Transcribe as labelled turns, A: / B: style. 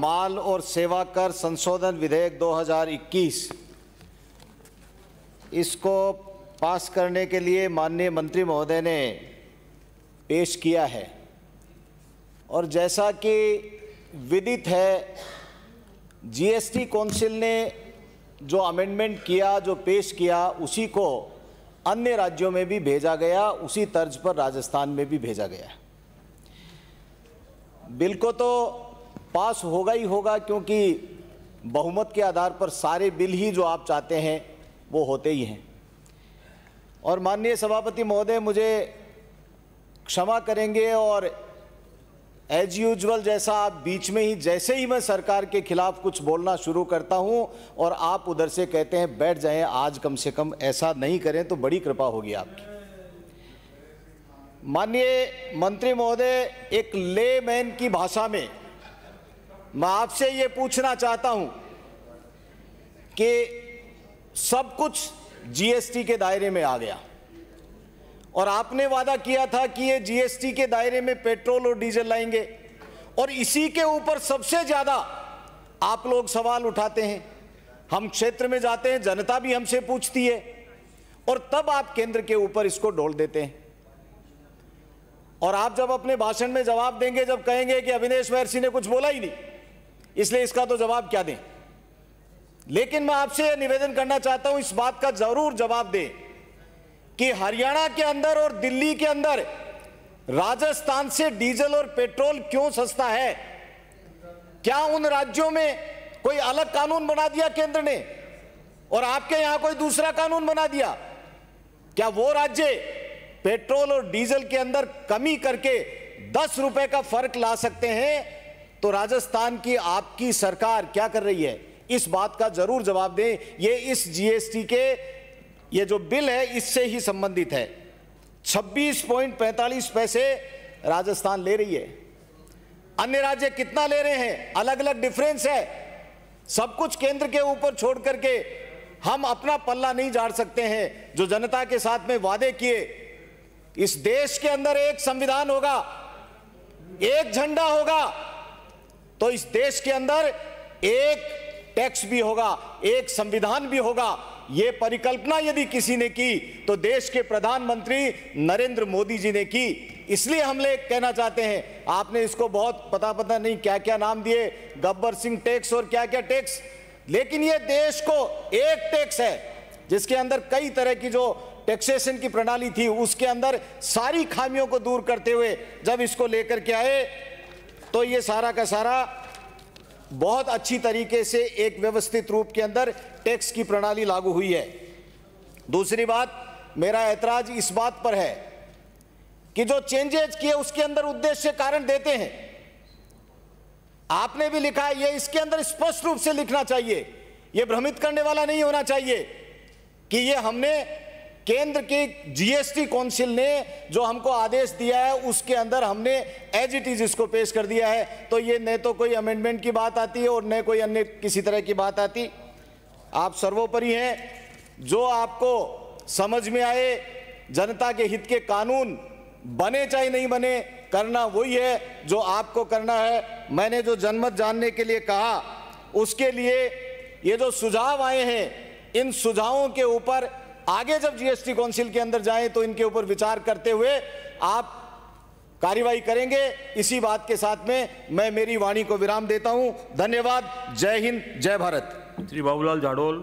A: माल और सेवा कर संशोधन विधेयक 2021 इसको पास करने के लिए माननीय मंत्री महोदय ने पेश किया है और जैसा कि विदित है, जीएसटी काउंसिल ने जो अमेंडमेंट किया, जो पेश किया, उसी को अन्य राज्यों में भी भेजा गया, उसी तर्ज पर राजस्थान में भी भेजा गया। बिल को तो पास होगा ही होगा, क्योंकि बहुमत के आधार पर सारे बिल ही जो आप चाहते हैं वो होते ही हैं। और माननीय सभापति महोदय मुझे क्षमा करेंगे और एज यूजुअल जैसा आप बीच में ही, जैसे ही मैं सरकार के खिलाफ कुछ बोलना शुरू करता हूं और आप उधर से कहते हैं बैठ जाएं, आज कम से कम ऐसा नहीं करें तो बड़ी कृपा होगी आपकी। माननीय मंत्री महोदय, एक लेमैन की भाषा में मैं आपसे ये पूछना चाहता हूं कि सब कुछ जीएसटी के दायरे में आ गया और आपने वादा किया था कि ये जीएसटी के दायरे में पेट्रोल और डीजल लाएंगे, और इसी के ऊपर सबसे ज्यादा आप लोग सवाल उठाते हैं। हम क्षेत्र में जाते हैं, जनता भी हमसे पूछती है, और तब आप केंद्र के ऊपर इसको ढोल देते हैं। और आप जब अपने भाषण में जवाब देंगे, जब कहेंगे कि अविनेश महर्षि ने कुछ बोला ही नहीं, इसलिए इसका तो जवाब क्या दें। लेकिन मैं आपसे यह निवेदन करना चाहता हूं, इस बात का जरूर जवाब दें कि हरियाणा के अंदर और दिल्ली के अंदर राजस्थान से डीजल और पेट्रोल क्यों सस्ता है? क्या उन राज्यों में कोई अलग कानून बना दिया केंद्र ने और आपके यहां कोई दूसरा कानून बना दिया? क्या वो राज्य पेट्रोल और डीजल के अंदर कमी करके 10 रुपए का फर्क ला सकते हैं? तो राजस्थान की आपकी सरकार क्या कर रही है, इस बात का जरूर जवाब दें। ये इस जीएसटी के ये जो बिल है इससे ही संबंधित है। 26.45 पैसे राजस्थान ले रही है, अन्य राज्य कितना ले रहे हैं, अलग अलग डिफरेंस है। सब कुछ केंद्र के ऊपर छोड़ करके हम अपना पल्ला नहीं झाड़ सकते हैं। जो जनता के साथ में वादे किए, इस देश के अंदर एक संविधान होगा, एक झंडा होगा, तो इस देश के अंदर एक टैक्स भी होगा, एक संविधान भी होगा। यह परिकल्पना यदि किसी ने की तो देश के प्रधानमंत्री नरेंद्र मोदी जी ने की। इसलिए हम लोग कहना चाहते हैं, आपने इसको बहुत पता नहीं क्या क्या नाम दिए, गब्बर सिंह टैक्स और क्या क्या टैक्स, लेकिन यह देश को एक टैक्स है जिसके अंदर कई तरह की जो टैक्सेशन की प्रणाली थी उसके अंदर सारी खामियों को दूर करते हुए जब इसको लेकर के आए तो ये सारा का सारा बहुत अच्छी तरीके से एक व्यवस्थित रूप के अंदर टैक्स की प्रणाली लागू हुई है। दूसरी बात, मेरा ऐतराज इस बात पर है कि जो चेंजेस किए उसके अंदर उद्देश्य कारण देते हैं। आपने भी लिखा है, ये इसके अंदर स्पष्ट रूप से लिखना चाहिए, ये भ्रमित करने वाला नहीं होना चाहिए कि ये हमने केंद्र के जीएसटी काउंसिल ने जो हमको आदेश दिया है उसके अंदर हमने एज इट इज इसको पेश कर दिया है। तो ये न तो कोई अमेंडमेंट की बात आती है और न कोई अन्य किसी तरह की बात आती। आप सर्वोपरि हैं, जो आपको समझ में आए, जनता के हित के कानून बने चाहे नहीं बने, करना वही है जो आपको करना है। मैंने जो जनमत जानने के लिए कहा उसके लिए ये जो सुझाव आए हैं, इन सुझावों के ऊपर आगे जब जीएसटी काउंसिल के अंदर जाएं तो इनके ऊपर विचार करते हुए आप कार्यवाही करेंगे। इसी बात के साथ में मैं मेरी वाणी को विराम देता हूं। धन्यवाद। जय हिंद, जय भारत।
B: श्री बाबूलाल जाडोल।